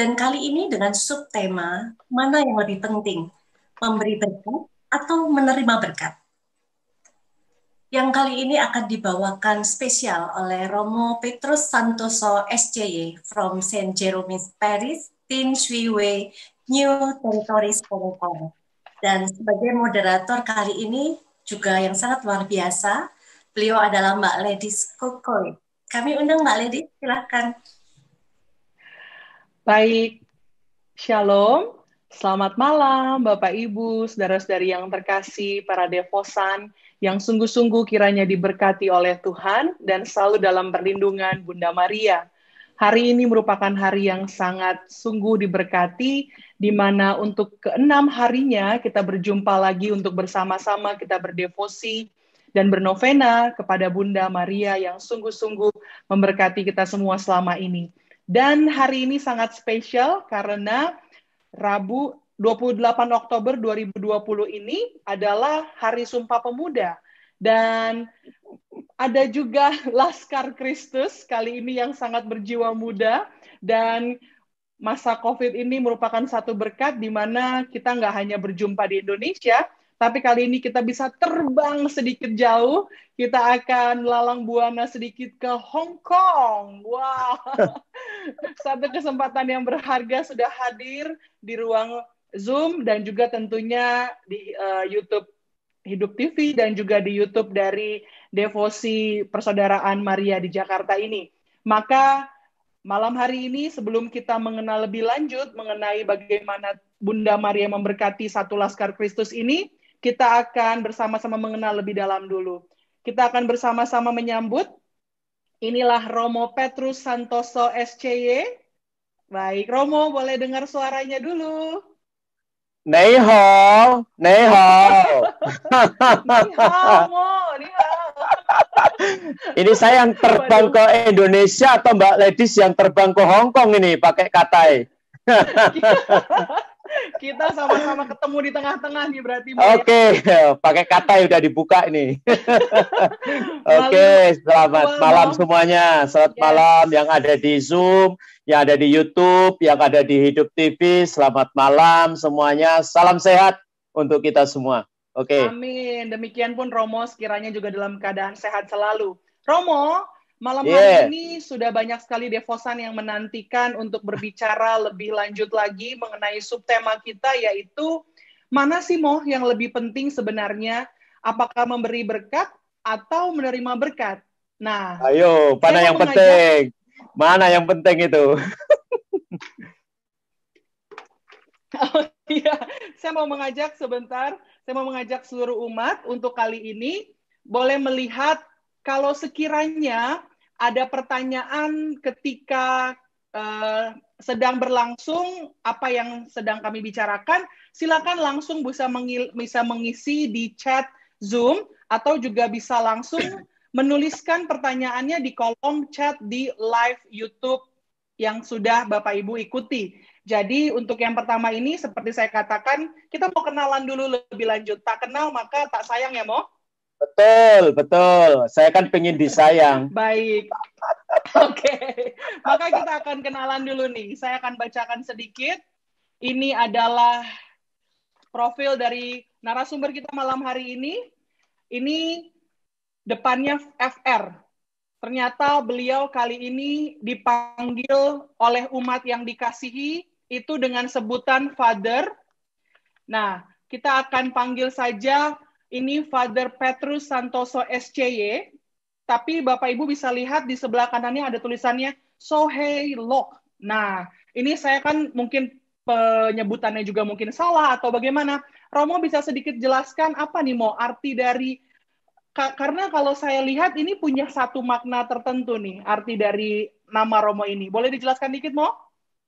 Dan kali ini dengan subtema, mana yang lebih penting, memberi berkat atau menerima berkat? Yang kali ini akan dibawakan spesial oleh Romo Petrus Santoso SCY from Saint Jerome's Parish, Tin Shui Wei, New Territories, Hongkong. Dan sebagai moderator kali ini juga yang sangat luar biasa, beliau adalah Mbak Ledis Kokoy. Kami undang Mbak Ledis, silahkan. Baik, Shalom. Selamat malam Bapak Ibu, saudara-saudari yang terkasih, para devosan yang sungguh-sungguh kiranya diberkati oleh Tuhan dan selalu dalam perlindungan Bunda Maria. Hari ini merupakan hari yang sangat sungguh diberkati, di mana untuk ke-6 harinya kita berjumpa lagi untuk bersama-sama kita berdevosi dan bernovena kepada Bunda Maria yang sungguh-sungguh memberkati kita semua selama ini. Dan hari ini sangat spesial karena Rabu 28 Oktober 2020 ini adalah Hari Sumpah Pemuda. Dan ada juga Laskar Kristus kali ini yang sangat berjiwa muda. Dan masa COVID ini merupakan satu berkat di mana kita nggak hanya berjumpa di Indonesia, tapi kali ini kita bisa terbang sedikit jauh. Kita akan lalang buana sedikit ke Hong Kong. Wow, satu kesempatan yang berharga sudah hadir di ruang Zoom dan juga tentunya di YouTube Hidup TV dan juga di YouTube dari Devosi Persaudaraan Maria di Jakarta ini. Maka malam hari ini sebelum kita mengenal lebih lanjut mengenai bagaimana Bunda Maria memberkati satu Laskar Kristus ini, kita akan bersama-sama mengenal lebih dalam dulu. Kita akan bersama-sama menyambut. Inilah Romo Petrus Santoso SCY. Baik, Romo boleh dengar suaranya dulu. Nei hao, nei hao. Ni hao, Mo, ni hao. Ini saya yang terbang ke Indonesia atau Mbak Ledis yang terbang ke Hong Kong ini pakai katai. Kita sama-sama ketemu di tengah-tengah nih berarti. Oke, pakai katai udah dibuka ini. Oke, selamat malam semuanya. Selamat malam yang ada di Zoom, yang ada di YouTube, yang ada di Hidup TV. Selamat malam semuanya. Salam sehat untuk kita semua. Oke. Amin. Demikian pun Romo sekiranya juga dalam keadaan sehat selalu. Romo, malam hari ini sudah banyak sekali devosan yang menantikan untuk berbicara lebih lanjut lagi mengenai subtema kita, yaitu mana sih Mo yang lebih penting sebenarnya? Apakah memberi berkat atau menerima berkat? Nah, ayo, mana yang penting? Mana yang penting itu? Oh iya, saya mau mengajak sebentar, saya mau mengajak seluruh umat untuk kali ini boleh melihat kalau sekiranya ada pertanyaan ketika sedang berlangsung apa yang sedang kami bicarakan, silakan langsung bisa mengisi di chat Zoom atau juga bisa langsung menuliskan pertanyaannya di kolom chat di live YouTube yang sudah Bapak Ibu ikuti. Jadi untuk yang pertama ini seperti saya katakan, kita mau kenalan dulu lebih lanjut. Tak kenal maka tak sayang ya, Mo? Betul, betul. Saya kan pengen disayang. Baik. Oke. Maka kita akan kenalan dulu nih. Saya akan bacakan sedikit. Ini adalah profil dari narasumber kita malam hari ini. Ini depannya FR. Ternyata beliau kali ini dipanggil oleh umat yang dikasihi itu dengan sebutan Father. Nah, kita akan panggil saja ini Father Petrus Santoso SCY. Tapi Bapak Ibu bisa lihat di sebelah kanannya ada tulisannya Sohei Lok. Nah, ini saya kan mungkin penyebutannya juga mungkin salah atau bagaimana. Romo bisa sedikit jelaskan apa nih Mo arti dari, karena kalau saya lihat ini punya satu makna tertentu nih, arti dari nama Romo ini. Boleh dijelaskan dikit, Mo?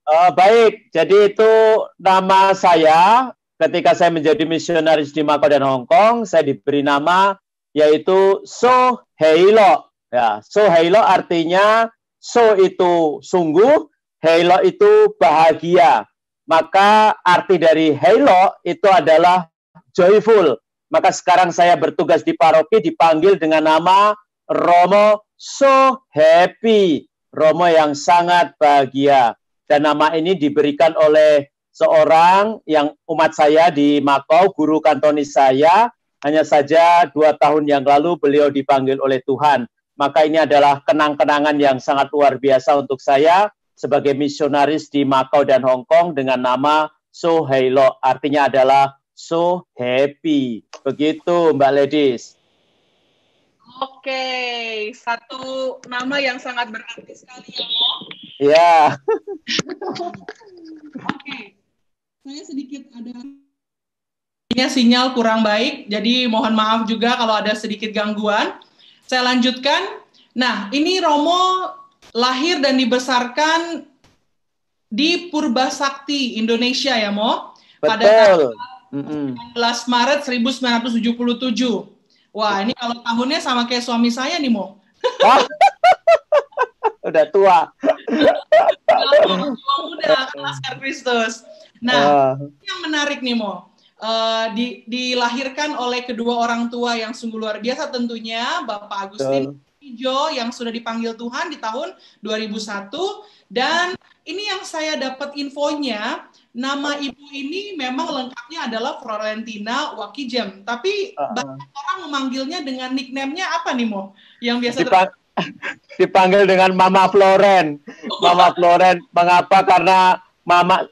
Baik, jadi itu nama saya ketika saya menjadi misionaris di Macau dan Hong Kong, saya diberi nama yaitu So Heilo. Ya, So Heilo artinya So itu sungguh, Heilo itu bahagia. Maka arti dari Heilo itu adalah joyful. Maka sekarang saya bertugas di paroki dipanggil dengan nama Romo So Happy. Romo yang sangat bahagia. Dan nama ini diberikan oleh seorang yang umat saya di Makau, guru kantonis saya. Hanya saja 2 tahun yang lalu beliau dipanggil oleh Tuhan. Maka ini adalah kenang-kenangan yang sangat luar biasa untuk saya sebagai misionaris di Makau dan Hong Kong dengan nama So Hei Lo. Artinya adalah so happy. Begitu, Mbak Ledis. Oke, satu nama yang sangat berarti sekali ya, Mo. Ya. Oke, saya sedikit ada sinyal kurang baik, jadi mohon maaf juga kalau ada sedikit gangguan. Saya lanjutkan. Nah, ini Romo lahir dan dibesarkan di Purbasakti, Indonesia ya, Mo. Pada tanggal 19 Maret 1977. Wah, ini kalau tahunnya sama kayak suami saya nih, Mo. Udah tua. Tua muda, kan Laskar Kristus. Nah, yang menarik nih, Mo. Dilahirkan oleh kedua orang tua yang sungguh luar biasa tentunya, Bapak Agustin Ijo yang sudah dipanggil Tuhan di tahun 2001. Dan ini yang saya dapat infonya, nama ibu ini memang lengkapnya adalah Florentina Wakijem. Tapi banyak orang memanggilnya dengan nickname-nya apa nih, Mo? Yang biasa dipanggil dengan Mama Floren. Mama Floren, mengapa? Karena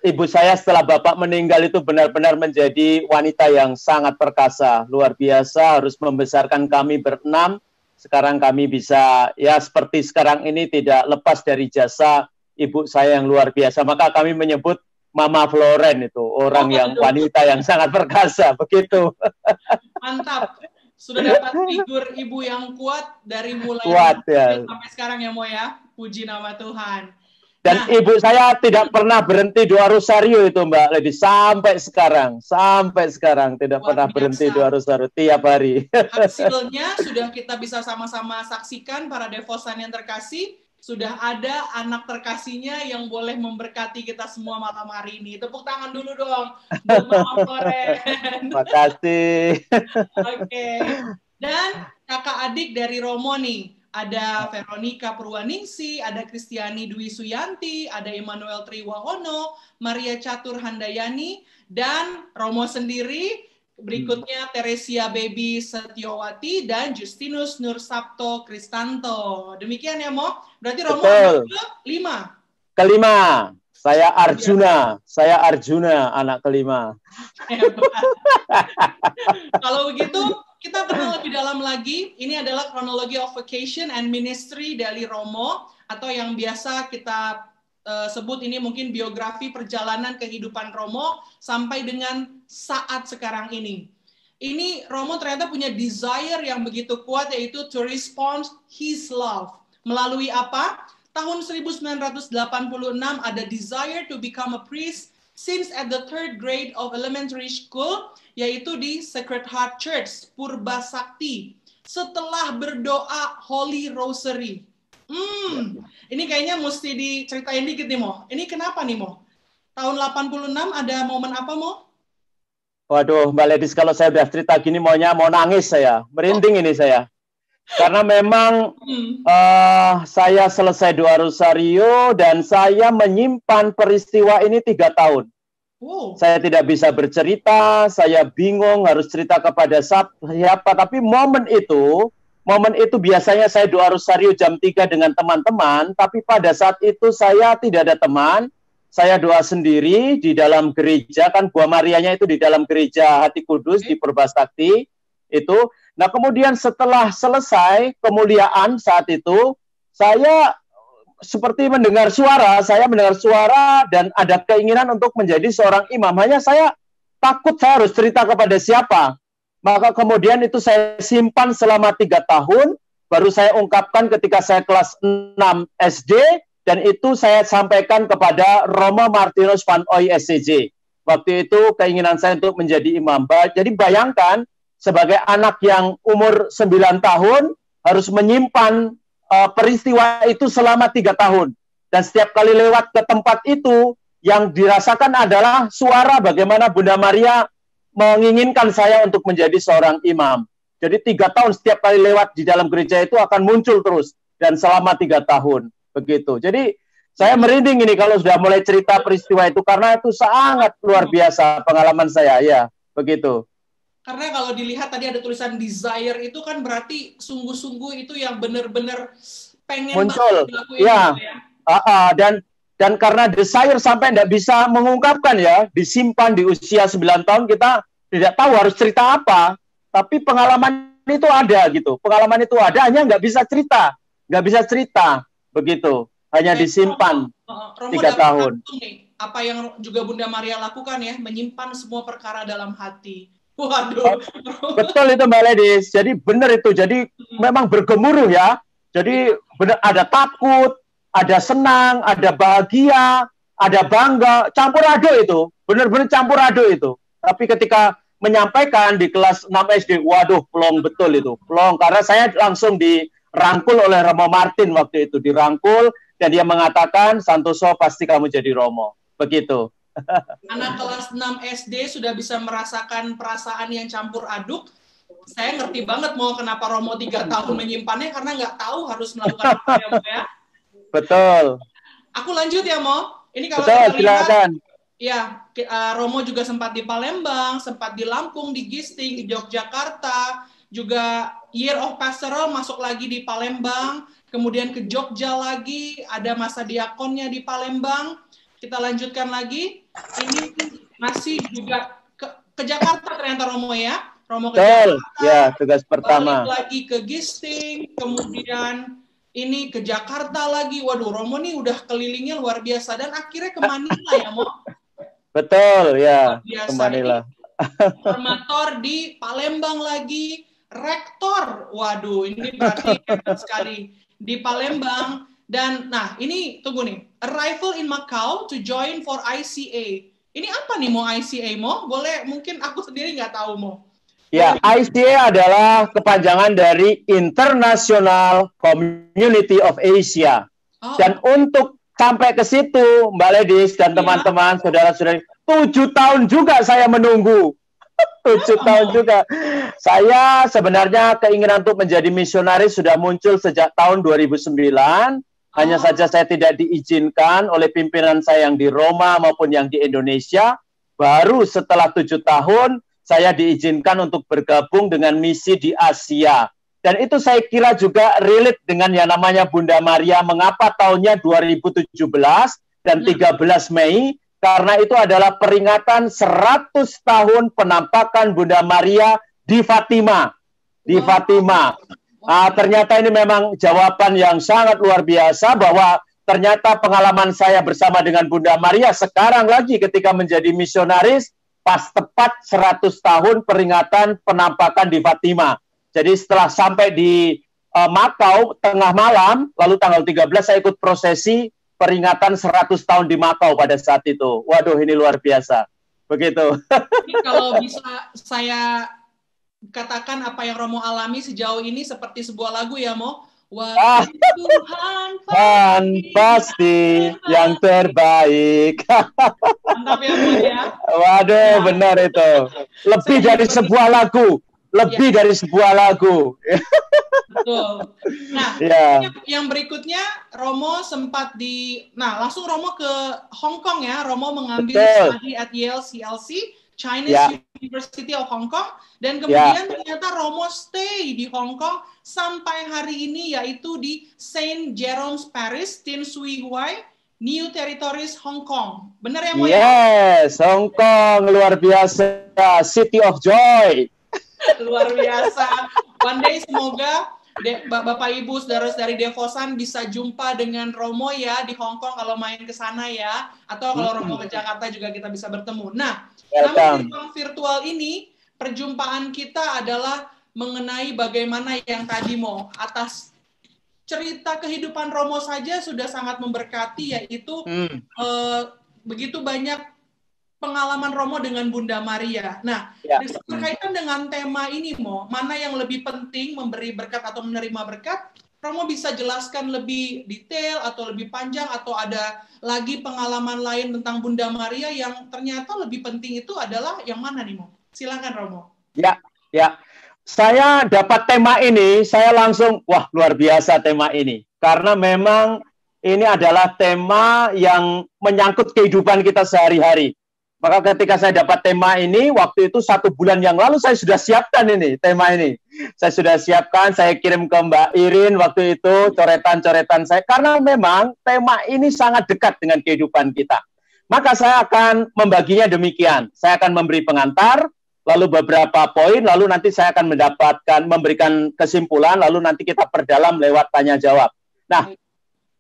ibu saya setelah bapak meninggal itu benar-benar menjadi wanita yang sangat perkasa. Luar biasa, harus membesarkan kami berenam. Sekarang kami bisa, ya seperti sekarang ini tidak lepas dari jasa ibu saya yang luar biasa. Maka kami menyebut Mama Floren itu, orang yang wanita yang sangat perkasa, begitu. Mantap. Sudah dapat figur ibu yang kuat dari mulai sampai sekarang ya, Mo ya. Puji nama Tuhan. Dan ibu saya tidak pernah berhenti doa rosario itu, Mbak Lady, sampai sekarang tidak pernah berhenti doa rosario tiap hari. Hasilnya sudah kita bisa sama-sama saksikan para devosan yang terkasih. Sudah ada anak terkasihnya yang boleh memberkati kita semua malam hari ini. Tepuk tangan dulu dong, Mama Floren. Makasih. Oke. Dan kakak adik dari Romo nih, ada Veronica Purwaningsi, ada Kristiani Dwi Suyanti, ada Emmanuel Triwahono, Maria Catur Handayani, dan Romo sendiri. Berikutnya Teresia Baby Setiawati dan Justinus Nur Sabto Kristanto. Demikian ya, Mo. Berarti Romo kelima. Kelima. Saya Arjuna, anak kelima. Kalau begitu, kita kenal lebih dalam lagi. Ini adalah Chronology of Vocation and Ministry dari Romo, atau yang biasa kita sebut ini mungkin biografi perjalanan kehidupan Romo sampai dengan saat sekarang ini. Ini Romo ternyata punya desire yang begitu kuat, yaitu to respond his love. Melalui apa? Tahun 1986 ada desire to become a priest since at the 3rd grade of elementary school, yaitu di Sacred Heart Church, Purbasakti. Setelah berdoa Holy Rosary. Ini kayaknya mesti diceritain dikit nih, Mo. Ini kenapa nih, Mo? Tahun 86 ada momen apa, Mo? Waduh, Mbak Ledis, kalau saya udah cerita gini mau nangis saya. Merinding ini saya. Karena memang saya selesai doa rosario dan saya menyimpan peristiwa ini 3 tahun. Saya tidak bisa bercerita, saya bingung harus cerita kepada siapa. Tapi momen itu biasanya saya doa rosario jam 3 dengan teman-teman, tapi pada saat itu saya tidak ada teman, saya doa sendiri di dalam gereja, kan Buah Marianya itu di dalam gereja Hati Kudus di Purbasakti itu. Nah kemudian setelah selesai kemuliaan saat itu, saya seperti mendengar suara dan ada keinginan untuk menjadi seorang imam. Hanya saya takut saya harus cerita kepada siapa. Maka kemudian itu saya simpan selama 3 tahun, baru saya ungkapkan ketika saya kelas 6 SD, dan itu saya sampaikan kepada Romo Martinus Van Oy SCJ. Waktu itu keinginan saya untuk menjadi imam. Jadi bayangkan, sebagai anak yang umur 9 tahun, harus menyimpan peristiwa itu selama 3 tahun. Dan setiap kali lewat ke tempat itu, yang dirasakan adalah suara bagaimana Bunda Maria menginginkan saya untuk menjadi seorang imam. Jadi 3 tahun setiap kali lewat di dalam gereja itu akan muncul terus. Dan selama 3 tahun. Begitu. Jadi Saya merinding ini kalau sudah mulai cerita peristiwa itu, karena itu sangat luar biasa pengalaman saya, ya, begitu. Karena kalau dilihat tadi ada tulisan desire, itu kan berarti sungguh-sungguh itu yang benar-benar pengen muncul, banget dilakuin ya. gitu ya. Dan karena desire sampai tidak bisa mengungkapkan, ya, disimpan di usia 9 tahun, kita tidak tahu harus cerita apa, tapi pengalaman itu ada gitu, pengalaman itu ada, hanya nggak bisa cerita, begitu. Hanya disimpan Romo 3 tahun. Nih, apa yang juga Bunda Maria lakukan ya, menyimpan semua perkara dalam hati. Waduh. Betul itu Mbak Ledis. Jadi benar itu. Jadi memang bergemuruh ya. Jadi benar, ada takut, ada senang, ada bahagia, ada bangga, campur aduk itu. Benar-benar campur aduk itu. Tapi ketika menyampaikan di kelas 6 SD, waduh, plong betul itu. Plong, karena saya langsung dirangkul oleh Romo Martin waktu itu. Dirangkul, dan dia mengatakan, Santoso pasti kamu jadi Romo. Begitu. Anak kelas 6 SD sudah bisa merasakan perasaan yang campur aduk. Saya ngerti banget mau kenapa Romo 3 tahun menyimpannya, karena nggak tahu harus melakukan apa ya, Mo, ya. Betul. Aku lanjut ya, Mo. Ini kalau betul, kita lihat, silakan. ya, Romo juga sempat di Palembang, sempat di Lampung, di Gisting, di Yogyakarta, juga Year of Pastoral masuk lagi di Palembang, kemudian ke Jogja lagi, ada masa diakonnya di Palembang. Kita lanjutkan lagi. Ini masih juga ke Jakarta ternyata Romo ya. Romo ke Jakarta. Ya, tugas pertama. Balik lagi ke Gisting, kemudian ini ke Jakarta lagi. Waduh, Romo nih udah kelilingnya luar biasa, dan akhirnya ke Manila ya, Mo. Betul, ya. Ke Manila. Formator di Palembang lagi, rektor. Waduh, ini berarti hebat sekali di Palembang. Dan nah, ini tunggu nih. Arrival in Macau to join for ICA. Ini apa nih Mo ICA, Mo? Boleh, mungkin aku sendiri nggak tahu, Mo. Ya, ICA adalah kepanjangan dari International Community of Asia. Dan untuk sampai ke situ, Mbak Ledis dan teman-teman, saudara-saudari, 7 tahun juga saya menunggu. 7 tahun juga. Saya sebenarnya keinginan untuk menjadi misionaris sudah muncul sejak tahun 2009. Hanya saja saya tidak diizinkan oleh pimpinan saya yang di Roma maupun yang di Indonesia. Baru setelah 7 tahun, saya diizinkan untuk bergabung dengan misi di Asia. Dan itu saya kira juga relate dengan yang namanya Bunda Maria. Mengapa tahunnya 2017 dan 13 Mei? Karena itu adalah peringatan 100 tahun penampakan Bunda Maria di Fatima. Di Fatima. Ternyata ini memang jawaban yang sangat luar biasa, bahwa ternyata pengalaman saya bersama dengan Bunda Maria sekarang lagi ketika menjadi misionaris, pas tepat 100 tahun peringatan penampakan di Fatima. Jadi setelah sampai di Macau tengah malam, lalu tanggal 13 saya ikut prosesi peringatan 100 tahun di Macau pada saat itu. Waduh, ini luar biasa. Begitu. Ini kalau bisa saya katakan apa yang Romo alami sejauh ini seperti sebuah lagu ya, Mo. Wah, Tuhan pasti yang terbaik. Mantap ya, Mo ya. Waduh, benar itu. Lebih dari sebuah lagu. Lebih dari sebuah lagu. Betul. Nah, yang berikutnya Romo sempat langsung Romo ke Hong Kong ya. Romo mengambil studi at Yale CLC, Chinese University of Hong Kong, dan kemudian ternyata Romo stay di Hong Kong sampai hari ini, yaitu di Saint Jerome's Parish, Tin Shui Huai, New Territories, Hong Kong. Benar ya, Mo? Yes, Hong Kong luar biasa, City of Joy. Luar biasa. One day semoga Bapak Ibu saudara-saudari Devosan bisa jumpa dengan Romo ya di Hong Kong kalau main ke sana ya, atau kalau Romo ke Jakarta juga kita bisa bertemu. Nah, namun di ruang virtual ini perjumpaan kita adalah mengenai bagaimana yang tadi Mo, atas cerita kehidupan Romo saja sudah sangat memberkati, yaitu begitu banyak pengalaman Romo dengan Bunda Maria. Nah, berkaitan dengan tema ini, Mo, mana yang lebih penting, memberi berkat atau menerima berkat? Romo bisa jelaskan lebih detail atau lebih panjang, atau ada lagi pengalaman lain tentang Bunda Maria yang ternyata lebih penting itu adalah yang mana nih, Mo? Silakan, Romo. Ya. Saya dapat tema ini, saya langsung, wah luar biasa tema ini. Karena memang ini adalah tema yang menyangkut kehidupan kita sehari-hari. Maka ketika saya dapat tema ini, waktu itu 1 bulan yang lalu saya sudah siapkan ini, tema ini. Saya sudah siapkan, saya kirim ke Mbak Irin waktu itu, coretan-coretan saya. Karena memang tema ini sangat dekat dengan kehidupan kita. Maka saya akan membaginya demikian. Saya akan memberi pengantar, lalu beberapa poin, lalu nanti saya akan memberikan kesimpulan, lalu nanti kita perdalam lewat tanya-jawab. Nah,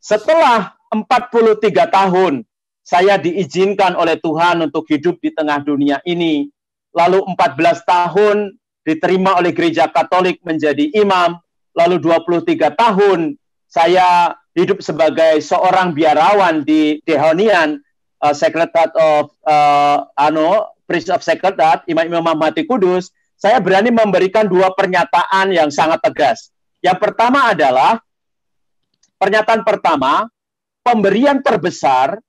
setelah 43 tahun, saya diizinkan oleh Tuhan untuk hidup di tengah dunia ini. Lalu 14 tahun diterima oleh Gereja Katolik menjadi imam. Lalu 23 tahun saya hidup sebagai seorang biarawan di Dehonian, Sacred Heart of Priest of Sacred Heart, imam-imam mati kudus. Saya berani memberikan 2 pernyataan yang sangat tegas. Yang pertama adalah pernyataan pertama, pemberian terbesar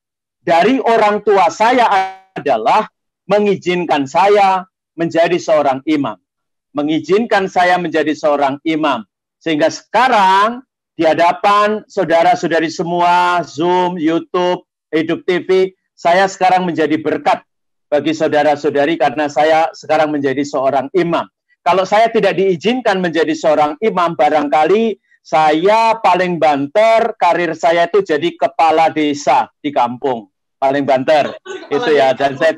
dari orang tua saya adalah mengizinkan saya menjadi seorang imam. Mengizinkan saya menjadi seorang imam. Sehingga sekarang di hadapan saudara-saudari semua, Zoom, YouTube, Hidup TV, saya sekarang menjadi berkat bagi saudara-saudari karena saya sekarang menjadi seorang imam. Kalau saya tidak diizinkan menjadi seorang imam, barangkali saya paling banter, karir saya itu jadi kepala desa di kampung. Paling banter. Itu ya, dan saya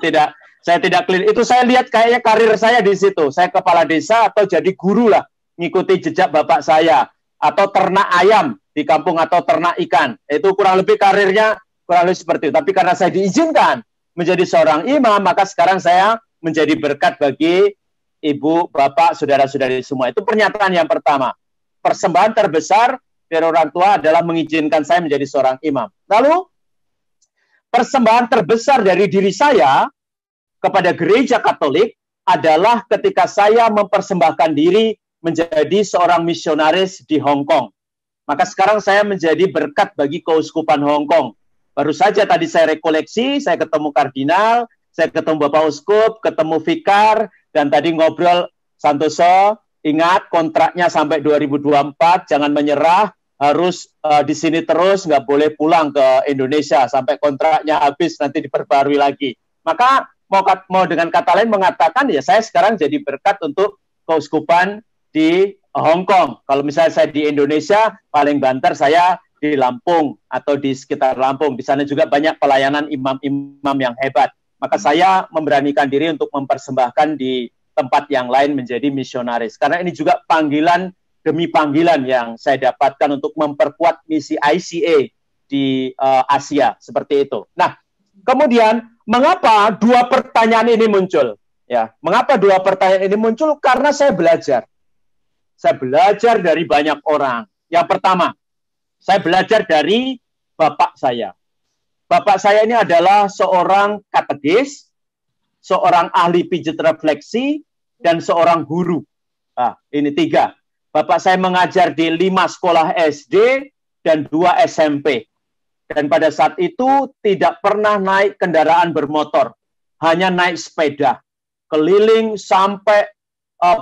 tidak clear. Itu saya lihat kayaknya karir saya di situ. Saya kepala desa atau jadi guru lah, ngikuti jejak bapak saya. Atau ternak ayam di kampung atau ternak ikan. Itu kurang lebih karirnya, kurang lebih seperti itu. Tapi karena saya diizinkan menjadi seorang imam, maka sekarang saya menjadi berkat bagi ibu, bapak, saudara-saudari semua. Itu pernyataan yang pertama. Persembahan terbesar dari orang tua adalah mengizinkan saya menjadi seorang imam. Lalu, persembahan terbesar dari diri saya kepada Gereja Katolik adalah ketika saya mempersembahkan diri menjadi seorang misionaris di Hong Kong. Maka sekarang saya menjadi berkat bagi Keuskupan Hong Kong. Baru saja tadi saya rekoleksi, saya ketemu kardinal, saya ketemu Bapak Uskup, ketemu vikar, dan tadi ngobrol Santoso. Ingat kontraknya sampai 2024, jangan menyerah, harus di sini terus, nggak boleh pulang ke Indonesia sampai kontraknya habis, nanti diperbarui lagi. Maka mau dengan kata lain mengatakan, ya saya sekarang jadi berkat untuk keuskupan di Hong Kong. Kalau misalnya saya di Indonesia, paling banter saya di Lampung atau di sekitar Lampung. Di sana juga banyak pelayanan imam-imam yang hebat. Maka saya memberanikan diri untuk mempersembahkan di tempat yang lain menjadi misionaris. Karena ini juga panggilan demi panggilan yang saya dapatkan untuk memperkuat misi ICA di Asia, seperti itu. Nah, kemudian mengapa 2 pertanyaan ini muncul? Ya, mengapa 2 pertanyaan ini muncul? Karena saya belajar. Saya belajar dari banyak orang. Yang pertama, saya belajar dari bapak saya. Bapak saya ini adalah seorang katekis, seorang ahli pijat refleksi, dan seorang guru. Nah, ini 3. Bapak saya mengajar di 5 sekolah SD dan 2 SMP. Dan pada saat itu tidak pernah naik kendaraan bermotor. Hanya naik sepeda. Keliling sampai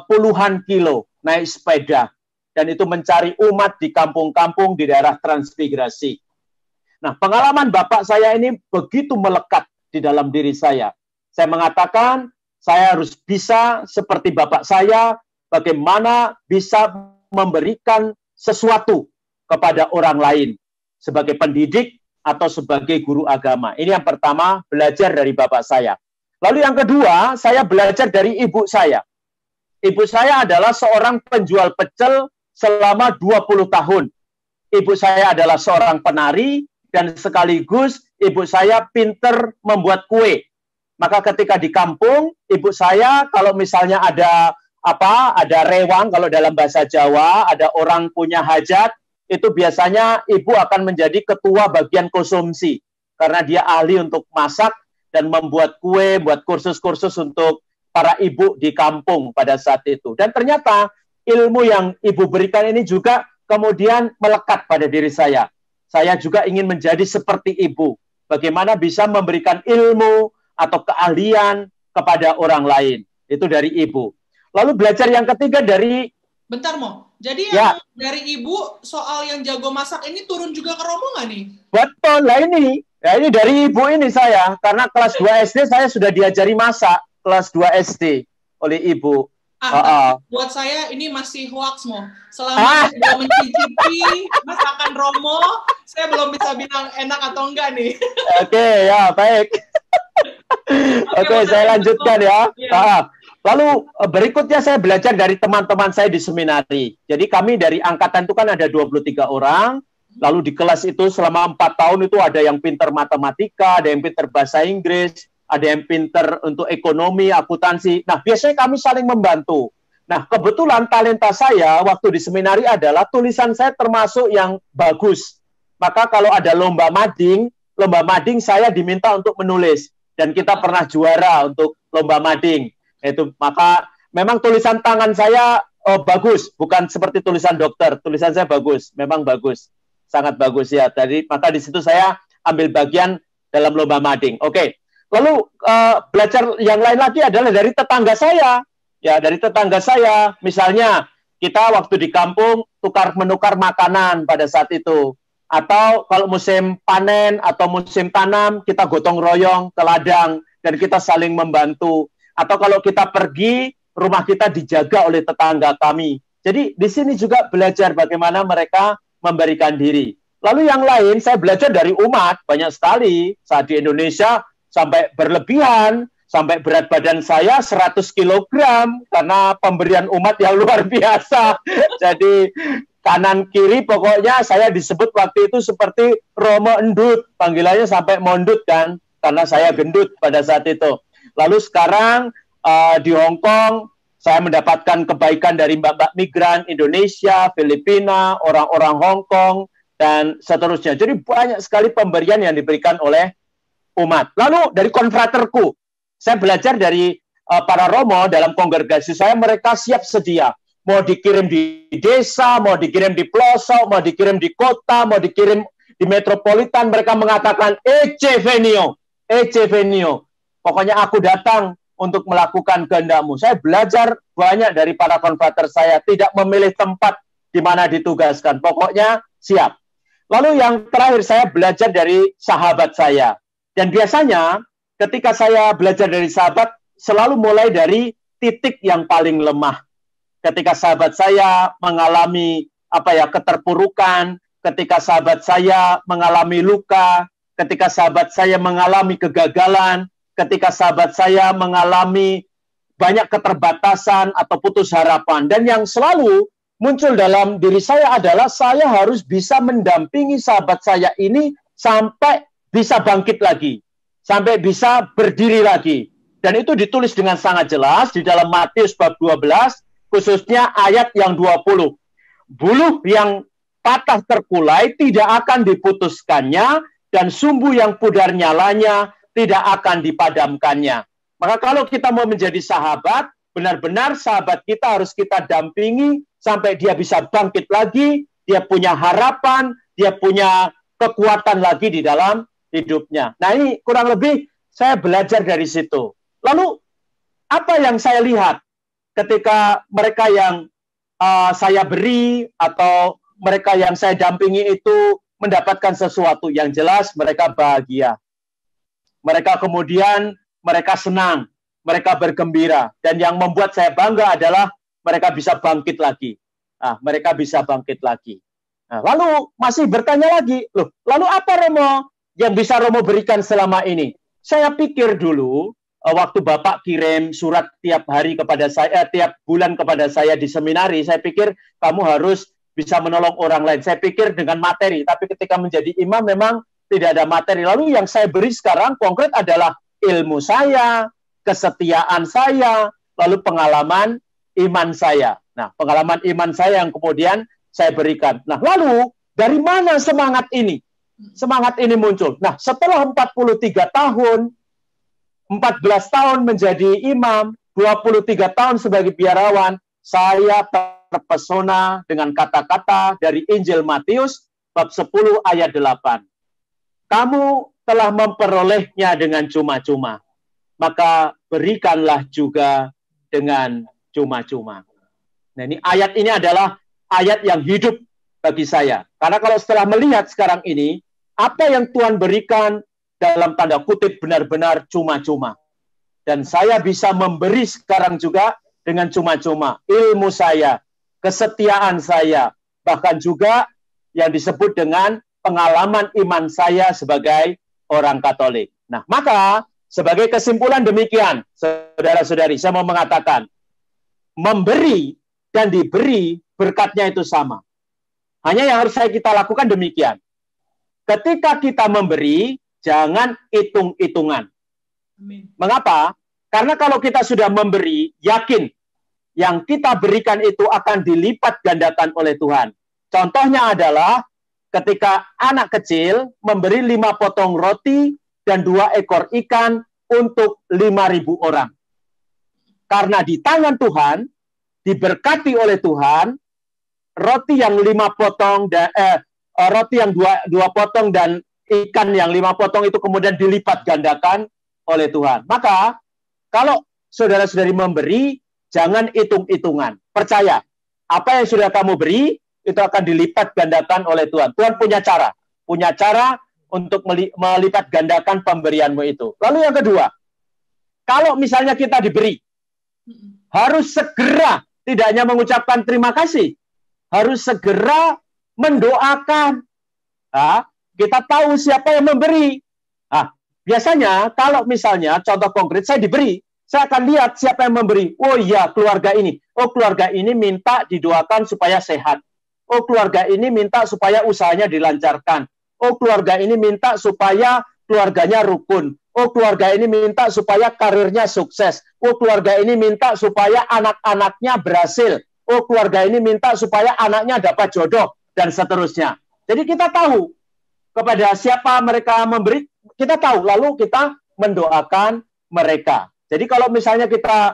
puluhan kilo naik sepeda. Dan itu mencari umat di kampung-kampung di daerah Transmigrasi. Nah, pengalaman bapak saya ini begitu melekat di dalam diri saya. Saya mengatakan, saya harus bisa seperti bapak saya, bagaimana bisa memberikan sesuatu kepada orang lain sebagai pendidik atau sebagai guru agama. Ini yang pertama, belajar dari bapak saya. Lalu yang kedua, saya belajar dari ibu saya. Ibu saya adalah seorang penjual pecel selama 20 tahun. Ibu saya adalah seorang penari dan sekaligus ibu saya pinter membuat kue. Maka ketika di kampung, ibu saya kalau misalnya ada rewang, kalau dalam bahasa Jawa, ada orang punya hajat, itu biasanya ibu akan menjadi ketua bagian konsumsi. Karena dia ahli untuk masak dan membuat kue, buat kursus-kursus untuk para ibu di kampung pada saat itu. Dan ternyata ilmu yang ibu berikan ini juga kemudian melekat pada diri saya. Saya juga ingin menjadi seperti ibu. Bagaimana bisa memberikan ilmu atau keahlian kepada orang lain. Itu dari ibu. Lalu belajar yang ketiga dari... Bentar, Mo. Jadi Ya. yang dari Ibu soal yang jago masak ini turun juga ke Romo nggak nih? Betul, lah ini. Ya ini dari ibu ini saya. Karena kelas 2 SD saya sudah diajari masak. Kelas 2 SD oleh ibu. Tapi buat saya ini masih hoax, Mo. Selama saya belum mencicipi masakan Romo, saya belum bisa bilang enak atau enggak nih. Oke, ya, baik. Oke, saya lanjutkan ya. Lalu berikutnya saya belajar dari teman-teman saya di seminari. Jadi kami dari angkatan itu kan ada 23 orang. Lalu di kelas itu selama 4 tahun itu ada yang pinter matematika, ada yang pinter bahasa Inggris, ada yang pinter untuk ekonomi, akuntansi. Nah, biasanya kami saling membantu. Nah, kebetulan talenta saya waktu di seminari adalah tulisan saya termasuk yang bagus. Maka kalau ada lomba mading saya diminta untuk menulis. Dan kita pernah juara untuk lomba mading. Maka memang tulisan tangan saya bagus, bukan seperti tulisan dokter. Tulisan saya bagus, memang bagus. Sangat bagus ya. Maka di situ saya ambil bagian dalam lomba mading. Oke. Lalu belajar yang lain lagi adalah dari tetangga saya. Ya, dari tetangga saya. Misalnya kita waktu di kampung menukar makanan pada saat itu. Atau kalau musim panen atau musim tanam, kita gotong royong ke ladang dan kita saling membantu. Atau kalau kita pergi, rumah kita dijaga oleh tetangga kami. Jadi di sini juga belajar bagaimana mereka memberikan diri. Lalu yang lain, saya belajar dari umat, banyak sekali. Saat di Indonesia, sampai berlebihan, sampai berat badan saya 100 kg, karena pemberian umat yang luar biasa. Jadi kanan kiri pokoknya saya disebut waktu itu seperti Romo Endut, panggilannya sampai mondut kan, karena saya gendut pada saat itu. Lalu sekarang di Hong Kong, saya mendapatkan kebaikan dari mbak-mbak migran Indonesia, Filipina, orang-orang Hong Kong, dan seterusnya. Jadi banyak sekali pemberian yang diberikan oleh umat. Lalu dari konfraterku, saya belajar dari para Romo dalam kongregasi saya, mereka siap sedia. Mau dikirim di desa, mau dikirim di pelosok, mau dikirim di kota, mau dikirim di metropolitan, mereka mengatakan, Ecce venio. Pokoknya aku datang untuk melakukan kehendakmu. Saya belajar banyak dari para konfrater saya, tidak memilih tempat di mana ditugaskan. Pokoknya siap. Lalu yang terakhir saya belajar dari sahabat saya. Dan biasanya ketika saya belajar dari sahabat, selalu mulai dari titik yang paling lemah. Ketika sahabat saya mengalami keterpurukan, ketika sahabat saya mengalami luka, ketika sahabat saya mengalami kegagalan, ketika sahabat saya mengalami banyak keterbatasan atau putus harapan. Dan yang selalu muncul dalam diri saya adalah saya harus bisa mendampingi sahabat saya ini sampai bisa bangkit lagi, sampai bisa berdiri lagi. Dan itu ditulis dengan sangat jelas di dalam Matius bab 12, khususnya ayat yang 20. Buluh yang patah terkulai tidak akan diputuskannya, dan sumbu yang pudar nyalanya tidak akan dipadamkannya. Maka kalau kita mau menjadi sahabat, benar-benar sahabat kita harus kita dampingi sampai dia bisa bangkit lagi, dia punya harapan, dia punya kekuatan lagi di dalam hidupnya. Nah, ini kurang lebih saya belajar dari situ. Lalu, apa yang saya lihat ketika mereka yang saya beri atau mereka yang saya dampingi itu mendapatkan sesuatu yang jelas, mereka bahagia. Mereka kemudian, mereka senang, mereka bergembira. Dan yang membuat saya bangga adalah mereka bisa bangkit lagi. Nah, mereka bisa bangkit lagi. Nah, lalu masih bertanya lagi, loh, lalu apa Romo yang bisa Romo berikan selama ini? Saya pikir dulu, waktu Bapak kirim surat tiap hari kepada saya, tiap bulan kepada saya di seminari, saya pikir kamu harus bisa menolong orang lain. Saya pikir dengan materi, tapi ketika menjadi imam memang tidak ada materi. Lalu yang saya beri sekarang konkret adalah ilmu saya, kesetiaan saya, lalu pengalaman iman saya. Nah, pengalaman iman saya yang kemudian saya berikan. Nah, lalu dari mana semangat ini? Semangat ini muncul. Nah, setelah 43 tahun, 14 tahun menjadi imam, 23 tahun sebagai biarawan, saya terpesona dengan kata-kata dari Injil Matius bab 10 ayat 8. Kamu telah memperolehnya dengan cuma-cuma, maka berikanlah juga dengan cuma-cuma. Nah, ini ayat ini adalah ayat yang hidup bagi saya. Karena kalau setelah melihat sekarang ini, apa yang Tuhan berikan dalam tanda kutip benar-benar cuma-cuma. Dan saya bisa memberi sekarang juga dengan cuma-cuma. Ilmu saya, kesetiaan saya, bahkan juga yang disebut dengan pengalaman iman saya sebagai orang Katolik. Nah, maka sebagai kesimpulan demikian, saudara-saudari, saya mau mengatakan, memberi dan diberi berkatnya itu sama. Hanya yang harus kita lakukan demikian. Ketika kita memberi, jangan hitung-hitungan. Mengapa? Karena kalau kita sudah memberi, yakin yang kita berikan itu akan dilipat gandakan oleh Tuhan. Contohnya adalah ketika anak kecil memberi 5 potong roti dan 2 ekor ikan untuk 5.000 orang. Karena di tangan Tuhan, diberkati oleh Tuhan, roti yang 5 potong dan roti yang 2 potong dan ikan yang 5 potong itu kemudian dilipat gandakan oleh Tuhan. Maka kalau saudara-saudari memberi, jangan hitung-hitungan. Percaya, apa yang sudah kamu beri itu akan dilipat gandakan oleh Tuhan. Tuhan punya cara untuk melipat gandakan pemberianmu itu. Lalu yang kedua, kalau misalnya kita diberi, harus segera tidak hanya mengucapkan terima kasih, harus segera mendoakan. Nah, kita tahu siapa yang memberi. Nah, biasanya kalau misalnya contoh konkret saya diberi, saya akan lihat siapa yang memberi. Oh iya, keluarga ini. Oh, keluarga ini minta didoakan supaya sehat. Oh, keluarga ini minta supaya usahanya dilancarkan. Oh, keluarga ini minta supaya keluarganya rukun. Oh, keluarga ini minta supaya karirnya sukses. Oh, keluarga ini minta supaya anak-anaknya berhasil. Oh, keluarga ini minta supaya anaknya dapat jodoh, dan seterusnya. Jadi kita tahu kepada siapa mereka memberi, kita tahu, lalu kita mendoakan mereka. Jadi kalau misalnya kita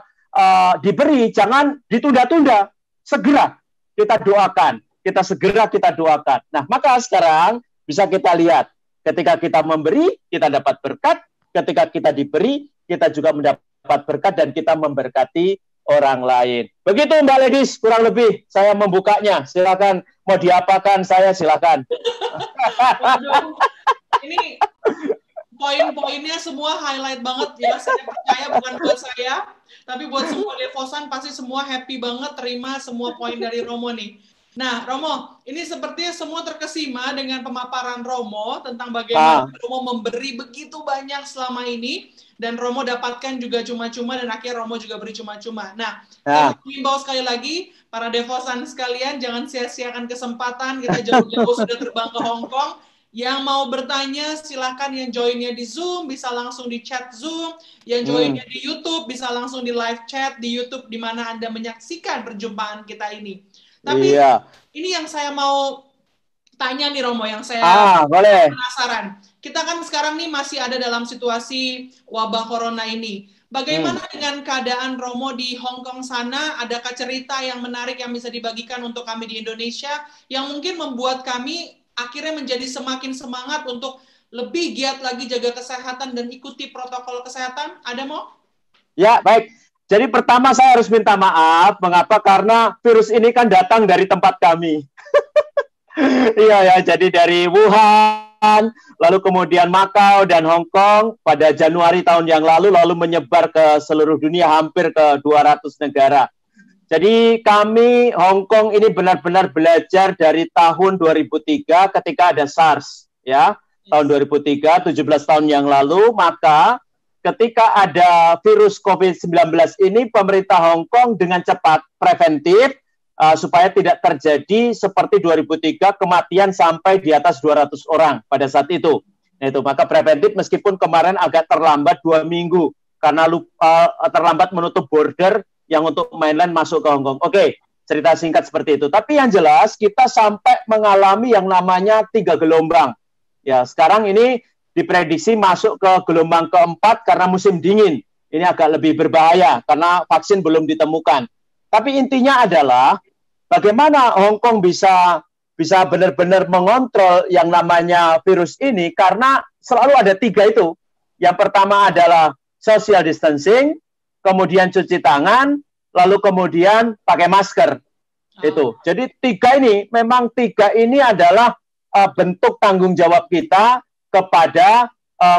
diberi, jangan ditunda-tunda, segera kita doakan, segera kita doakan. Nah, maka sekarang bisa kita lihat, ketika kita memberi, kita dapat berkat, ketika kita diberi, kita juga mendapat berkat, dan kita memberkati orang lain. Begitu Mbak Ledis, kurang lebih saya membukanya. Silakan, mau diapakan saya, silakan. Ini poin-poinnya semua highlight banget ya. Saya percaya bukan buat saya, tapi buat semua Devosan pasti semua happy banget terima semua poin dari Romo nih. Nah, Romo, ini sepertinya semua terkesima dengan pemaparan Romo tentang bagaimana Romo memberi begitu banyak selama ini, dan Romo dapatkan juga cuma-cuma, dan akhirnya Romo juga beri cuma-cuma. Nah, saya mengimbau sekali lagi, para Devosan sekalian, jangan sia-siakan kesempatan, kita jauh-jauh sudah terbang ke Hong Kong. Yang mau bertanya, silakan yang joinnya di Zoom, bisa langsung di chat Zoom. Yang joinnya di YouTube, bisa langsung di live chat di YouTube, di mana Anda menyaksikan perjumpaan kita ini. Tapi ini yang saya mau tanya nih Romo, yang saya penasaran. Kita kan sekarang nih masih ada dalam situasi wabah corona ini. Bagaimana dengan keadaan Romo di Hong Kong sana? Adakah cerita yang menarik yang bisa dibagikan untuk kami di Indonesia yang mungkin membuat kami akhirnya menjadi semakin semangat untuk lebih giat lagi jaga kesehatan dan ikuti protokol kesehatan? Ada Mo? Ya, baik. Jadi pertama saya harus minta maaf. Mengapa? Karena virus ini kan datang dari tempat kami. Iya ya, jadi dari Wuhan, lalu kemudian Makau dan Hong Kong pada Januari tahun yang lalu menyebar ke seluruh dunia, hampir ke 200 negara. Jadi kami Hong Kong ini benar-benar belajar dari tahun 2003 ketika ada SARS, ya. Tahun 2003, 17 tahun yang lalu, maka ketika ada virus COVID-19 ini, pemerintah Hong Kong dengan cepat preventif supaya tidak terjadi seperti 2003 kematian sampai di atas 200 orang pada saat itu. Itu maka preventif meskipun kemarin agak terlambat 2 minggu karena terlambat menutup border yang untuk mainland masuk ke Hong Kong. Oke, cerita singkat seperti itu. Tapi yang jelas kita sampai mengalami yang namanya 3 gelombang. Ya, sekarang ini diprediksi masuk ke gelombang keempat karena musim dingin. Ini agak lebih berbahaya karena vaksin belum ditemukan. Tapi intinya adalah bagaimana Hong Kong bisa benar-benar mengontrol yang namanya virus ini karena selalu ada 3 itu. Yang pertama adalah social distancing, kemudian cuci tangan, lalu kemudian pakai masker. Itu. Jadi tiga ini adalah bentuk tanggung jawab kita kepada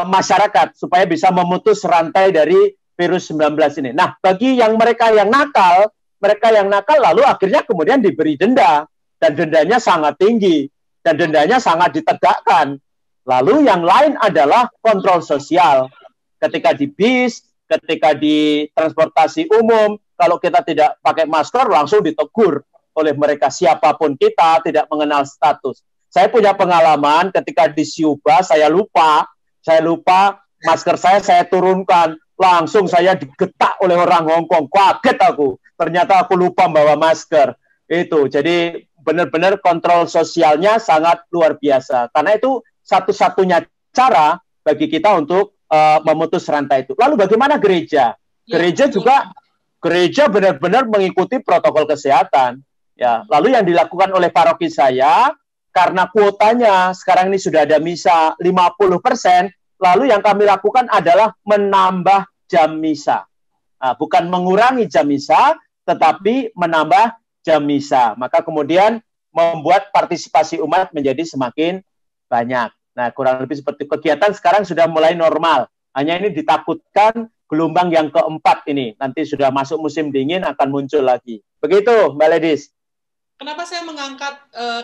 masyarakat supaya bisa memutus rantai dari virus 19 ini. Nah, bagi mereka yang nakal lalu akhirnya kemudian diberi denda, dan dendanya sangat tinggi dan dendanya sangat ditegakkan. Lalu yang lain adalah kontrol sosial. Ketika di bis, ketika di transportasi umum, kalau kita tidak pakai masker langsung ditegur oleh mereka, siapapun kita, tidak mengenal status. Saya punya pengalaman ketika di Syuba, saya lupa masker saya turunkan, langsung saya digetak oleh orang Hong Kong. Kaget aku, ternyata aku lupa bawa masker. Itu, jadi benar-benar kontrol sosialnya sangat luar biasa. Karena itu satu-satunya cara bagi kita untuk memutus rantai itu. Lalu bagaimana gereja? Gereja benar-benar mengikuti protokol kesehatan. Ya, lalu yang dilakukan oleh paroki saya, karena kuotanya sekarang ini sudah ada misa 50%, lalu yang kami lakukan adalah menambah jam misa. Nah, bukan mengurangi jam misa, tetapi menambah jam misa. Maka kemudian membuat partisipasi umat menjadi semakin banyak. Nah, kurang lebih seperti kegiatan sekarang sudah mulai normal. Hanya ini ditakutkan gelombang yang keempat ini. Nanti sudah masuk musim dingin akan muncul lagi. Begitu, Mbak Ledis. Kenapa saya mengangkat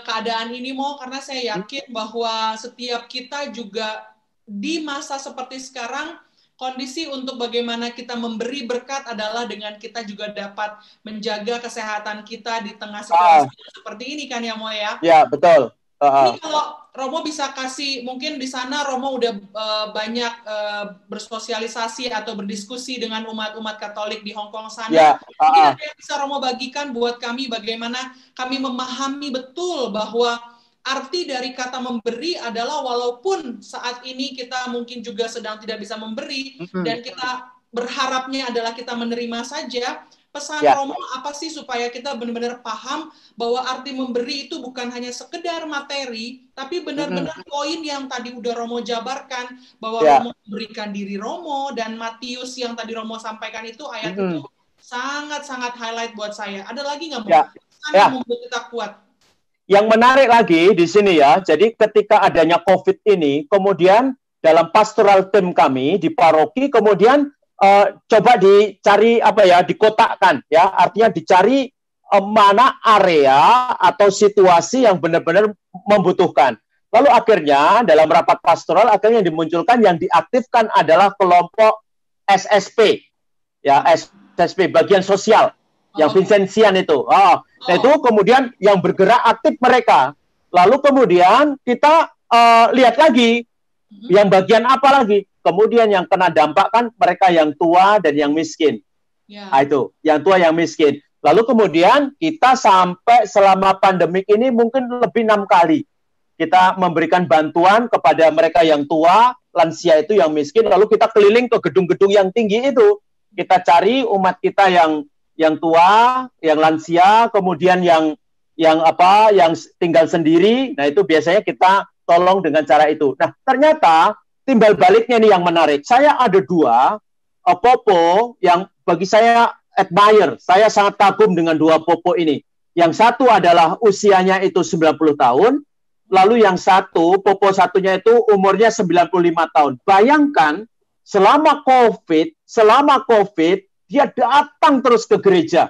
keadaan ini, Mo? Karena saya yakin bahwa setiap kita juga di masa seperti sekarang, kondisi untuk bagaimana kita memberi berkat adalah dengan kita juga dapat menjaga kesehatan kita di tengah situasi seperti ini kan ya, Mo ya? Ya, betul. Ini kalau Romo bisa kasih, mungkin di sana Romo udah banyak bersosialisasi atau berdiskusi dengan umat-umat Katolik di Hong Kong sana. Ya, mungkin ada yang bisa Romo bagikan buat kami bagaimana kami memahami betul bahwa arti dari kata memberi adalah walaupun saat ini kita mungkin juga sedang tidak bisa memberi dan kita berharapnya adalah kita menerima saja. Pesan Romo apa sih supaya kita benar-benar paham bahwa arti memberi itu bukan hanya sekedar materi, tapi benar-benar poin yang tadi udah Romo jabarkan, bahwa Romo memberikan diri Romo, dan Matius yang tadi Romo sampaikan itu, ayat itu sangat-sangat highlight buat saya. Ada lagi nggak, Mo? Pesan yang membuat kita kuat. Yang menarik lagi di sini ya, jadi ketika adanya COVID ini, kemudian dalam pastoral team kami di paroki, kemudian coba dicari dikotakkan ya, artinya dicari mana area atau situasi yang benar-benar membutuhkan. Lalu akhirnya dalam rapat pastoral akhirnya dimunculkan yang diaktifkan adalah kelompok SSP ya, SSP bagian sosial yang Vincentian itu. Nah itu kemudian yang bergerak aktif mereka. Lalu kemudian kita lihat lagi yang bagian apa lagi. Kemudian yang kena dampak kan mereka yang tua dan yang miskin. Nah, itu, yang tua yang miskin. Lalu kemudian kita sampai selama pandemik ini mungkin lebih 6 kali. Kita memberikan bantuan kepada mereka yang tua, lansia itu yang miskin, lalu kita keliling ke gedung-gedung yang tinggi itu. Kita cari umat kita yang tua, yang lansia, kemudian yang tinggal sendiri. Nah, itu biasanya kita tolong dengan cara itu. Nah, ternyata timbal baliknya nih yang menarik. Saya ada 2 popo yang bagi saya admire. Saya sangat kagum dengan 2 popo ini. Yang satu adalah usianya itu 90 tahun. Lalu yang satu, popo satunya itu umurnya 95 tahun. Bayangkan, selama COVID, dia datang terus ke gereja.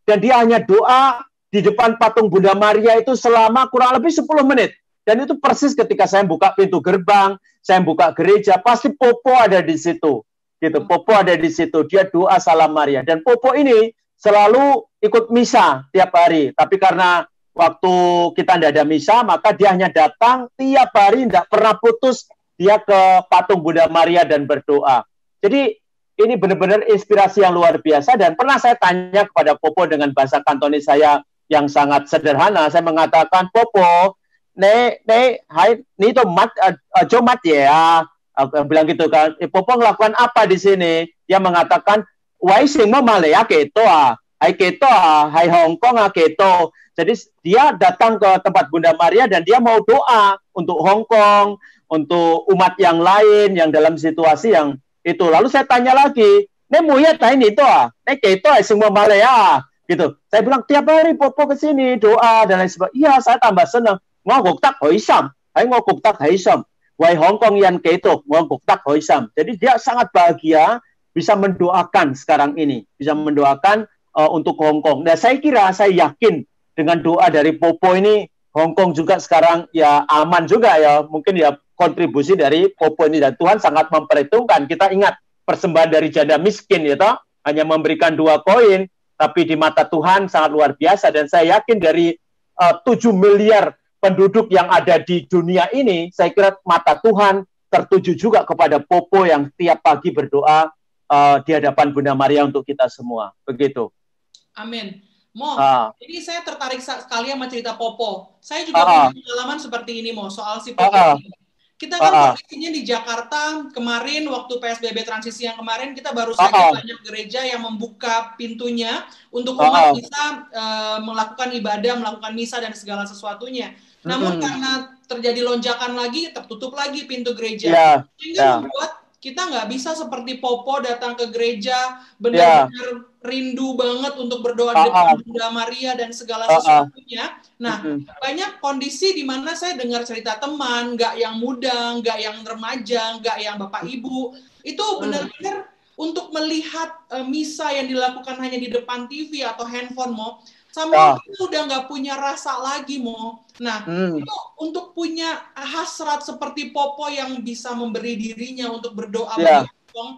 Dan dia hanya doa di depan patung Bunda Maria itu selama kurang lebih 10 menit. Dan itu persis ketika saya buka pintu gerbang, saya buka gereja, pasti Popo ada di situ. Gitu, Popo ada di situ. Dia doa salam Maria. Dan Popo ini selalu ikut misa tiap hari. Tapi karena waktu kita tidak ada misa, maka dia hanya datang tiap hari, tidak pernah putus. Dia ke patung Bunda Maria dan berdoa. Jadi ini benar-benar inspirasi yang luar biasa. Dan pernah saya tanya kepada Popo dengan bahasa Kantonis saya yang sangat sederhana. Saya mengatakan, Popo, hai, ini tuh jomat ya. Aku bilang gitu kan. Popo ngelakukan apa di sini? Dia mengatakan, wai sing mo Malaya keto hai keto hai Hong Kong keto. Jadi dia datang ke tempat Bunda Maria dan dia mau doa untuk Hong Kong, untuk umat yang lain yang dalam situasi yang itu. Lalu saya tanya lagi, ne muya tain itu ne keto sing mo Malaya. gitu. Saya bilang tiap hari Popo ke sini doa dan lain sebagainya. Iya, saya tambah senang. Ngogok tak hoisam, saya ngogok tak hoisam. Wai Hongkong yan keito, ngogok tak hoisam. Jadi dia sangat bahagia bisa mendoakan sekarang ini, bisa mendoakan untuk Hongkong. Nah, saya yakin dengan doa dari Popo ini Hongkong juga sekarang ya aman juga ya. Mungkin ya kontribusi dari Popo ini, dan Tuhan sangat memperhitungkan. Kita ingat persembahan dari janda miskin ya toh, hanya memberikan 2 koin, tapi di mata Tuhan sangat luar biasa. Dan saya yakin dari 7 miliar penduduk yang ada di dunia ini, saya kira mata Tuhan tertuju juga kepada Popo yang tiap pagi berdoa di hadapan Bunda Maria untuk kita semua. Begitu. Amin. Mo, ini saya tertarik sekali sama cerita Popo. Saya juga punya pengalaman seperti ini, Mo, soal si Popo ini. Kita kan kondisinya di Jakarta, kemarin waktu PSBB transisi yang kemarin, kita baru saja banyak gereja yang membuka pintunya untuk umat bisa melakukan ibadah, melakukan misa, dan segala sesuatunya. Namun karena terjadi lonjakan lagi, tertutup lagi pintu gereja. Sehingga membuat kita nggak bisa seperti Popo datang ke gereja, benar-benar rindu banget untuk berdoa di depan Bunda Maria dan segala sesuatunya. Nah, banyak kondisi di mana saya dengar cerita teman, nggak yang muda, nggak yang remaja, nggak yang bapak ibu, itu benar-benar untuk melihat misa yang dilakukan hanya di depan TV atau handphone, Mo, sama itu udah nggak punya rasa lagi, Mo. Nah, itu untuk punya hasrat seperti Popo yang bisa memberi dirinya untuk berdoa bagi Hongkong.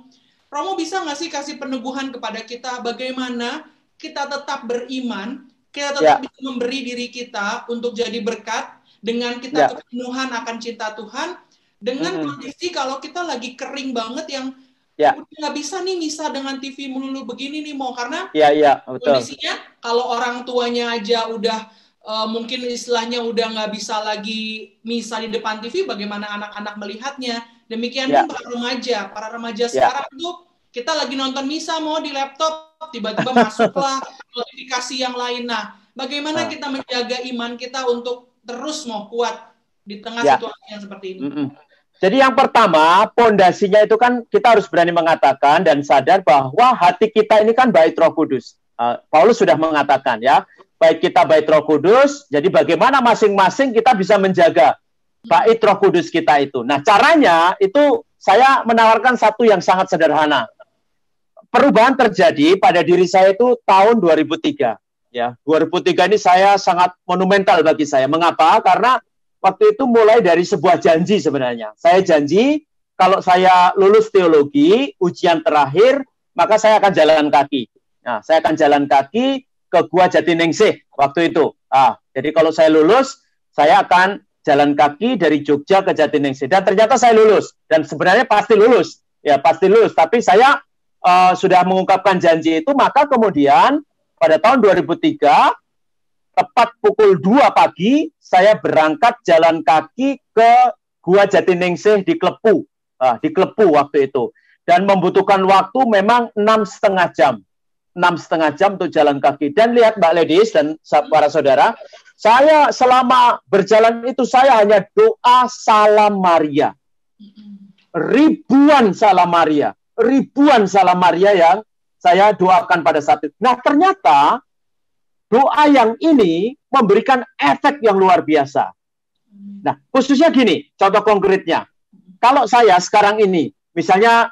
Romo bisa nggak sih kasih peneguhan kepada kita bagaimana kita tetap beriman, kita tetap bisa memberi diri kita untuk jadi berkat dengan kita kepenuhan akan cinta Tuhan, dengan kondisi kalau kita lagi kering banget yang udah nggak bisa nih misa dengan TV melulu begini nih, Mo, karena kondisinya kalau orang tuanya aja udah mungkin istilahnya udah nggak bisa lagi misa di depan TV, bagaimana anak-anak melihatnya? Demikian pun para remaja sekarang tuh kita lagi nonton misa mau di laptop, tiba-tiba masuklah notifikasi yang lain. Nah, bagaimana kita menjaga iman kita untuk terus mau kuat di tengah situasi yang seperti ini? Jadi yang pertama, pondasinya itu kan kita harus berani mengatakan dan sadar bahwa hati kita ini kan bait Roh Kudus. Paulus sudah mengatakan ya, baik kita bait Roh Kudus, jadi bagaimana masing-masing kita bisa menjaga bait Roh Kudus kita itu. Nah, caranya itu saya menawarkan satu yang sangat sederhana. Perubahan terjadi pada diri saya itu tahun 2003. Ya, 2003 ini saya sangat monumental bagi saya. Mengapa? Karena waktu itu mulai dari sebuah janji sebenarnya. Saya janji kalau saya lulus teologi, ujian terakhir, maka saya akan jalan kaki. Nah, saya akan jalan kaki ke Gua Jatiningsih waktu itu. Jadi kalau saya lulus, saya akan jalan kaki dari Jogja ke Jatiningsih. Dan ternyata saya lulus. Dan sebenarnya pasti lulus. Ya, pasti lulus. Tapi saya sudah mengungkapkan janji itu, maka kemudian pada tahun 2003, tepat pukul 2 pagi, saya berangkat jalan kaki ke Gua Jatiningsih di Klepu. Di Klepu waktu itu. Dan membutuhkan waktu memang 6,5 jam. 6,5 jam untuk jalan kaki. Dan lihat Mbak Ledis dan para saudara, saya selama berjalan itu saya hanya doa Salam Maria. Ribuan Salam Maria yang saya doakan pada saat itu. Nah, ternyata doa yang ini memberikan efek yang luar biasa. Nah, khususnya gini, contoh konkretnya. Kalau saya sekarang ini, misalnya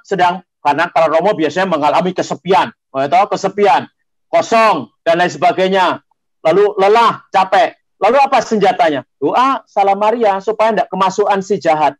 karena kalau Romo biasanya mengalami kesepian, kosong, dan lain sebagainya. Lalu lelah, capek. Lalu apa senjatanya? Doa Salam Maria supaya tidak kemasukan si jahat.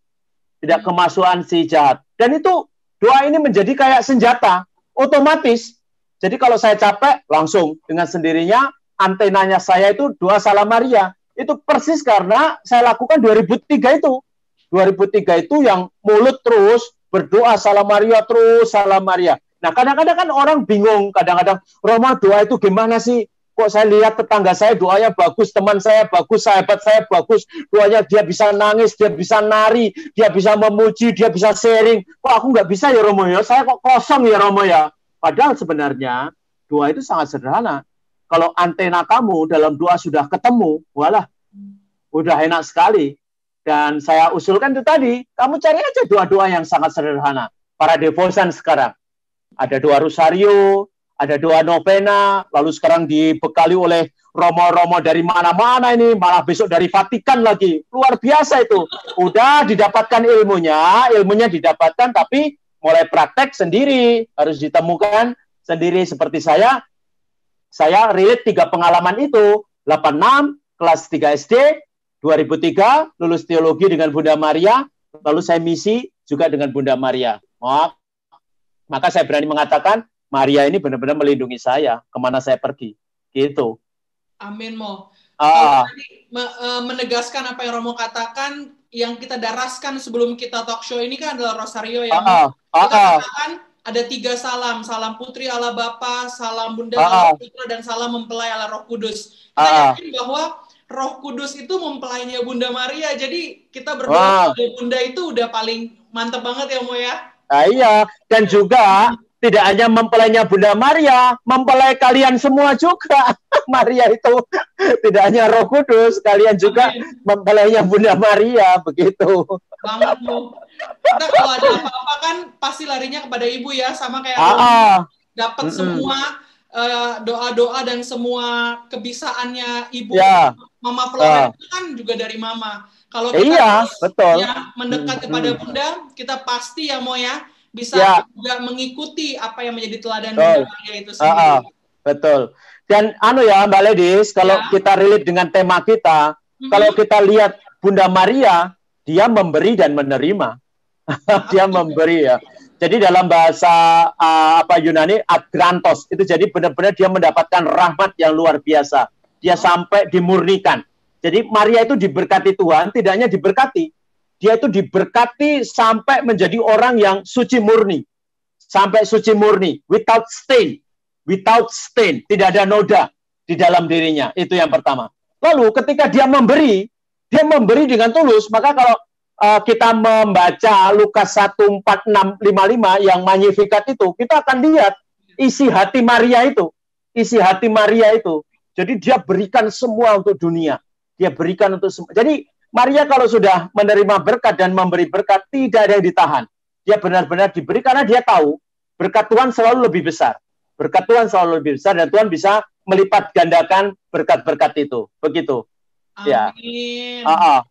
Tidak kemasukan si jahat. Dan itu doa ini menjadi kayak senjata. Otomatis. Jadi kalau saya capek, langsung dengan sendirinya antenanya saya itu doa Salam Maria. Itu persis karena saya lakukan 2003 itu. 2003 itu yang mulut terus berdoa Salam Maria terus, Salam Maria. Nah, kadang-kadang kan orang bingung, kadang-kadang, Romo doa itu gimana sih? Kok saya lihat tetangga saya doanya bagus, teman saya bagus, sahabat saya bagus, doanya dia bisa nangis, dia bisa nari, dia bisa memuji, dia bisa sharing. Kok aku nggak bisa ya Romo ya? Saya kok kosong ya Romo ya? Padahal sebenarnya doa itu sangat sederhana. Kalau antena kamu dalam doa sudah ketemu, walah, udah enak sekali. Dan saya usulkan itu tadi, kamu cari aja doa-doa yang sangat sederhana. Para devosan sekarang. Ada doa Rosario, ada doa novena, lalu sekarang dibekali oleh romo-romo dari mana-mana ini, malah besok dari Vatikan lagi. Luar biasa itu. Udah didapatkan ilmunya didapatkan, tapi mulai praktek sendiri, harus ditemukan sendiri. Seperti saya relate 3 pengalaman itu. 86, kelas 3 SD, 2003, lulus teologi dengan Bunda Maria, lalu saya misi juga dengan Bunda Maria. Maka saya berani mengatakan, Maria ini benar-benar melindungi saya kemana saya pergi, gitu. Amin, Mo. Kalau tadi menegaskan apa yang Romo katakan, yang kita daraskan sebelum kita talk show ini kan adalah Rosario ya, Mo. Kita katakan ada 3 salam, salam Putri Allah Bapa, salam Bunda Allah Putra, dan salam mempelai Allah Roh Kudus. Kita yakin bahwa Roh Kudus itu mempelainya Bunda Maria, jadi kita berdoa bahwa Bunda itu udah paling mantep banget ya, Mo ya. Iya, dan juga tidak hanya mempelainya Bunda Maria, mempelai kalian semua juga. Maria itu tidak hanya Roh Kudus, kalian juga mempelainya Bunda Maria, begitu. Banget, Bu. Kita kalau ada apa-apa kan pasti larinya kepada Ibu ya, sama kayak dapat semua doa-doa dan semua kebisaannya Ibu, Mama Flora itu kan juga dari Mama. Kalau kita betul. Ya, mendekat kepada Bunda, kita pasti ya, Mo ya, bisa juga mengikuti apa yang menjadi teladan Bunda Maria itu sendiri. Betul. Dan ya Mbak Ledis, kalau kita relate dengan tema kita, kalau kita lihat Bunda Maria, dia memberi dan menerima. Dia memberi ya. Jadi dalam bahasa Yunani agrantos, itu jadi benar-benar dia mendapatkan rahmat yang luar biasa. Dia sampai dimurnikan. Jadi Maria itu diberkati Tuhan, tidak hanya diberkati, dia itu diberkati sampai menjadi orang yang suci murni. Sampai suci murni, without stain, tidak ada noda di dalam dirinya. Itu yang pertama. Lalu ketika dia memberi dengan tulus. Maka kalau kita membaca Lukas 1:46-55 yang Magnificat itu, kita akan lihat isi hati Maria itu. Jadi dia berikan semua untuk dunia. Dia berikan untuk semua. Jadi Maria kalau sudah menerima berkat dan memberi berkat, tidak ada yang ditahan. Dia benar-benar diberi karena dia tahu berkat Tuhan selalu lebih besar. Berkat Tuhan selalu lebih besar dan Tuhan bisa melipat gandakan berkat-berkat itu. Begitu. Amin.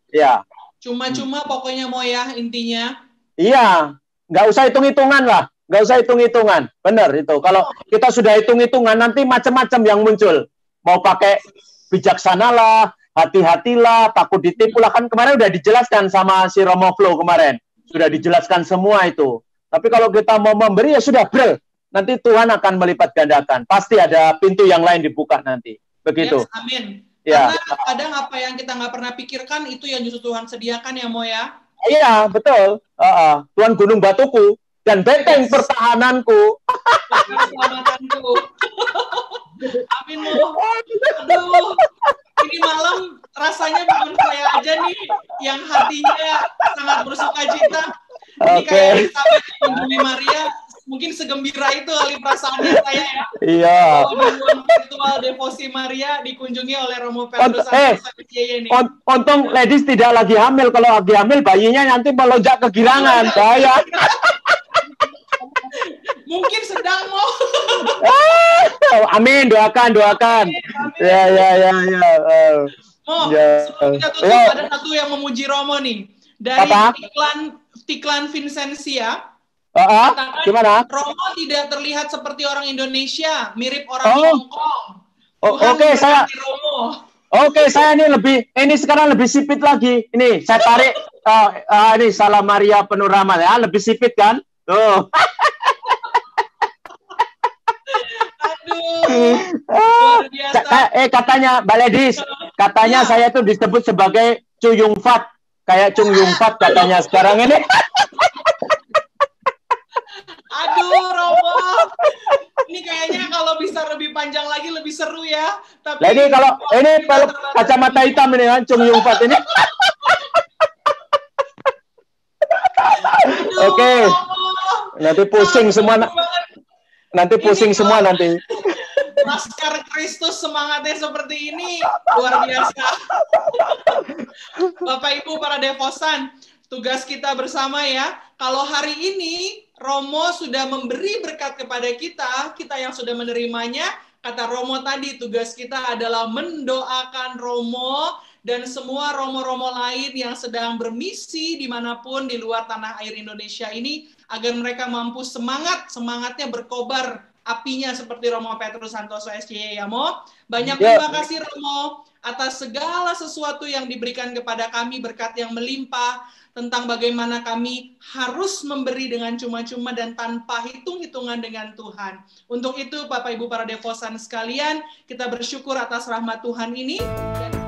Ya. Cuma-cuma pokoknya, Mo ya, intinya. Iya. Nggak usah hitung-hitungan lah. Nggak usah hitung-hitungan. Benar itu. Kalau kita sudah hitung-hitungan, nanti macam-macam yang muncul. Mau pakai bijaksanalah, hati-hatilah, takut ditipu lah. Kan kemarin udah dijelaskan sama si Romo Flo kemarin. Sudah dijelaskan semua itu. Tapi kalau kita mau memberi, ya sudah, bro. Nanti Tuhan akan melipat gandakan. Pasti ada pintu yang lain dibuka nanti. Begitu. Yes, amin. Ya. Karena kadang apa yang kita nggak pernah pikirkan, itu yang justru Tuhan sediakan ya, Mo ya. Iya, betul. Tuhan gunung batuku dan benteng pertahananku. Keselamatanku. Amin, Mo. Aduh. Ini malam rasanya bukan saya aja nih yang hatinya sangat bersuka cita. Ini kayak sampai mengunjungi Maria, mungkin segembira itu kali perasaannya saya ya. Iya. Di ruang virtual devosi Maria dikunjungi oleh Romo Petrus untung ladies tidak lagi hamil. Kalau lagi hamil, bayinya nanti melonjak kegirangan. Bahaya. Mungkin sedang, Mo. Amin, doakan. Amin. Ya. Mo, kita tutup ada satu yang memuji Romo nih. Dari Tiklan Vincentia. Gimana? Romo tidak terlihat seperti orang Indonesia, mirip orang Hongkong. Saya ini sekarang lebih sipit lagi. Ini saya tarik ini Salam Maria penuh rahmat ya, lebih sipit kan? Tuh. Aduh. Luar biasa. Katanya Mbak Ledis, katanya saya tuh disebut sebagai Cuyung Fat. Kayak Chung Yung Fat katanya sekarang ini. Aduh, Romo. Ini kayaknya kalau bisa lebih panjang lagi lebih seru ya. Tapi jadi kalau ini kacamata hitam ini kan Chung Yung Fat ini. Oke. Nanti pusing semua. Nanti pusing semua nanti. Laskar Kristus semangatnya seperti ini luar biasa. Bapak Ibu para devosan, tugas kita bersama ya. Kalau hari ini Romo sudah memberi berkat kepada kita, kita yang sudah menerimanya. Kata Romo tadi, tugas kita adalah mendoakan Romo dan semua Romo-Romo lain yang sedang bermisi dimanapun di luar tanah air Indonesia ini, agar mereka mampu semangatnya berkobar apinya seperti Romo Petrus Santoso SCY Yamo. Banyak terima kasih Romo atas segala sesuatu yang diberikan kepada kami, berkat yang melimpah, tentang bagaimana kami harus memberi dengan cuma-cuma dan tanpa hitung-hitungan dengan Tuhan. Untuk itu, Bapak Ibu para devosan sekalian, kita bersyukur atas rahmat Tuhan ini. Dan